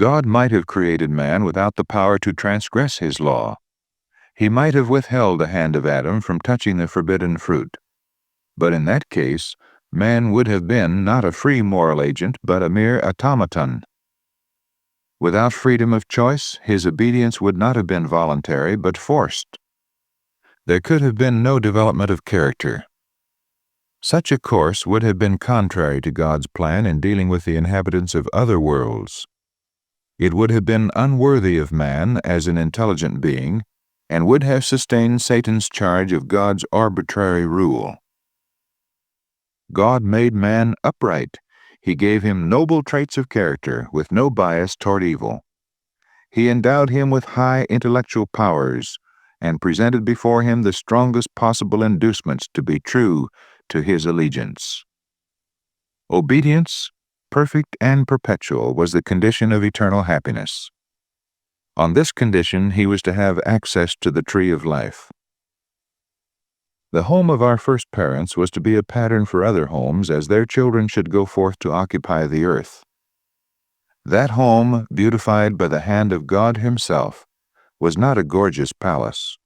God might have created man without the power to transgress his law. He might have withheld the hand of Adam from touching the forbidden fruit. But in that case, man would have been not a free moral agent, but a mere automaton. Without freedom of choice, his obedience would not have been voluntary, but forced. There could have been no development of character. Such a course would have been contrary to God's plan in dealing with the inhabitants of other worlds. It would have been unworthy of man as an intelligent being, and would have sustained Satan's charge of God's arbitrary rule. God made man upright. He gave him noble traits of character with no bias toward evil. He endowed him with high intellectual powers and presented before him the strongest possible inducements to be true to his allegiance. Obedience, perfect and perpetual, was the condition of eternal happiness. On this condition, he was to have access to the tree of life. The home of our first parents was to be a pattern for other homes as their children should go forth to occupy the earth. That home, beautified by the hand of God Himself, was not a gorgeous palace.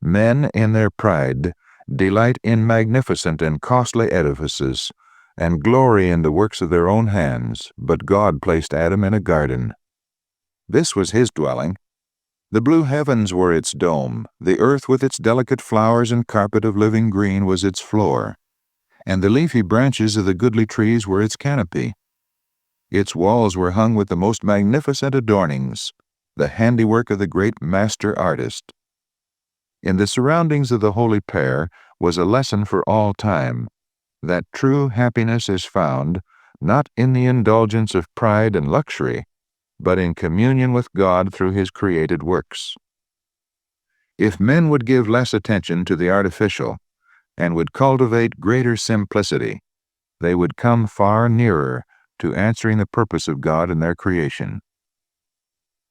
Men, in their pride, delight in magnificent and costly edifices, and glory in the works of their own hands, but God placed Adam in a garden. This was his dwelling. The blue heavens were its dome, the earth with its delicate flowers and carpet of living green was its floor, and the leafy branches of the goodly trees were its canopy. Its walls were hung with the most magnificent adornings, the handiwork of the great master artist. In the surroundings of the holy pair was a lesson for all time, that true happiness is found not in the indulgence of pride and luxury, but in communion with God through His created works. If men would give less attention to the artificial and would cultivate greater simplicity, they would come far nearer to answering the purpose of God in their creation.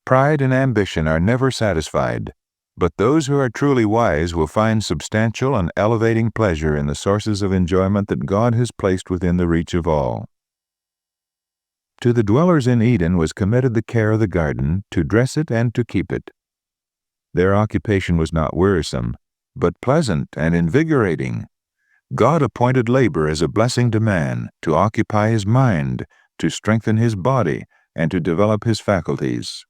Pride and ambition are never satisfied, but those who are truly wise will find substantial and elevating pleasure in the sources of enjoyment that God has placed within the reach of all. To the dwellers in Eden was committed the care of the garden, to dress it and to keep it. Their occupation was not wearisome, but pleasant and invigorating. God appointed labor as a blessing to man, to occupy his mind, to strengthen his body, and to develop his faculties.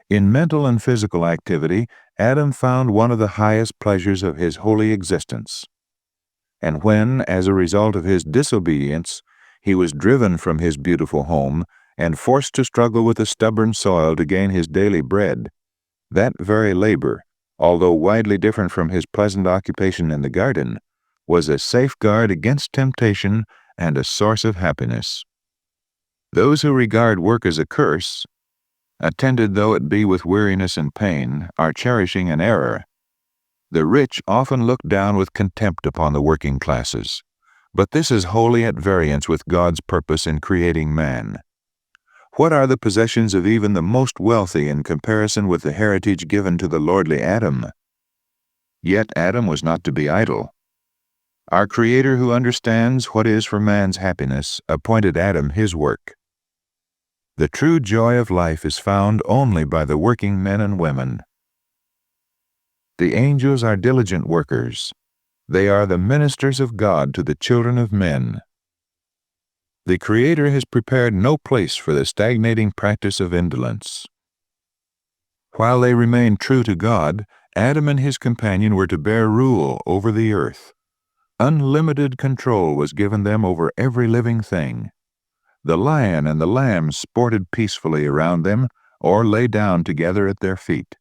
In mental and physical activity, Adam found one of the highest pleasures of his holy existence. And when, as a result of his disobedience, he was driven from his beautiful home and forced to struggle with the stubborn soil to gain his daily bread, that very labor, although widely different from his pleasant occupation in the garden, was a safeguard against temptation and a source of happiness. Those who regard work as a curse, attended though it be with weariness and pain, are cherishing an error. The rich often look down with contempt upon the working classes, but this is wholly at variance with God's purpose in creating man. What are the possessions of even the most wealthy in comparison with the heritage given to the lordly Adam? Yet Adam was not to be idle. Our Creator, who understands what is for man's happiness, appointed Adam his work. The true joy of life is found only by the working men and women. The angels are diligent workers. They are the ministers of God to the children of men. The Creator has prepared no place for the stagnating practice of indolence. While they remained true to God, Adam and his companion were to bear rule over the earth. Unlimited control was given them over every living thing. The lion and the lamb sported peacefully around them or lay down together at their feet.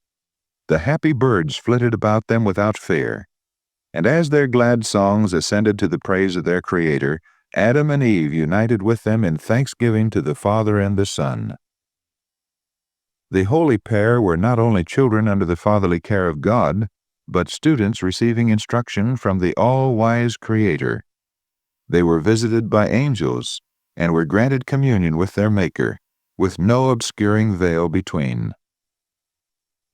The happy birds flitted about them without fear. And as their glad songs ascended to the praise of their Creator, Adam and Eve united with them in thanksgiving to the Father and the Son. The holy pair were not only children under the fatherly care of God, but students receiving instruction from the all-wise Creator. They were visited by angels and were granted communion with their Maker, with no obscuring veil between.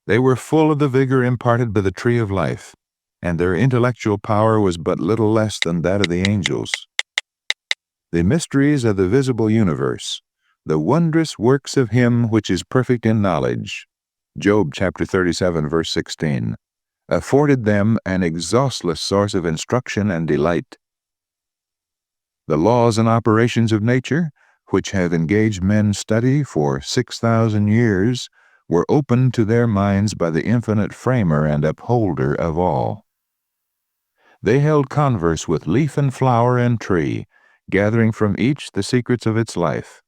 They were full of the vigor imparted by the tree of life, and their intellectual power was but little less than that of the angels. The mysteries of the visible universe, the wondrous works of him which is perfect in knowledge, Job chapter 37, verse 16, afforded them an exhaustless source of instruction and delight. The laws and operations of nature, which have engaged men's study for 6,000 years, were opened to their minds by the infinite framer and upholder of all. They held converse with leaf and flower and tree, gathering from each the secrets of its life.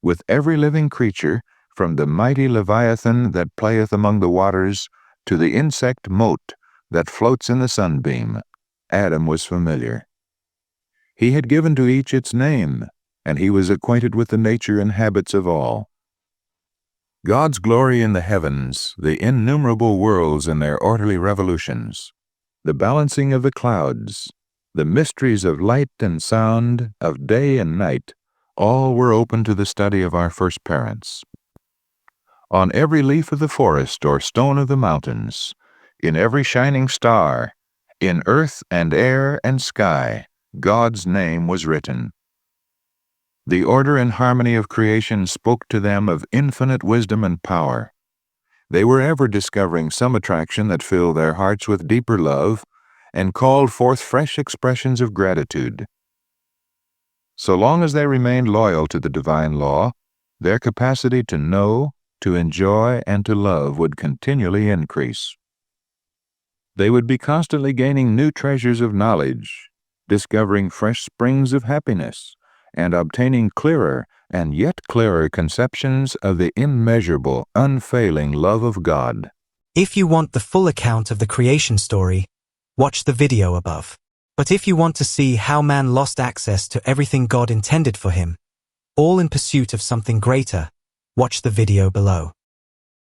With every living creature, from the mighty leviathan that playeth among the waters to the insect mote that floats in the sunbeam, Adam was familiar. He had given to each its name, and he was acquainted with the nature and habits of all. God's glory in the heavens, the innumerable worlds and their orderly revolutions, the balancing of the clouds, the mysteries of light and sound, of day and night, all were open to the study of our first parents. On every leaf of the forest or stone of the mountains, in every shining star, in earth and air and sky, God's name was written. The order and harmony of creation spoke to them of infinite wisdom and power. They were ever discovering some attraction that filled their hearts with deeper love and called forth fresh expressions of gratitude. So long as they remained loyal to the divine law, their capacity to know, to enjoy, and to love would continually increase. They would be constantly gaining new treasures of knowledge, discovering fresh springs of happiness, and obtaining clearer and yet clearer conceptions of the immeasurable, unfailing love of God. If you want the full account of the creation story, watch the video above. But if you want to see how man lost access to everything God intended for him, all in pursuit of something greater, watch the video below.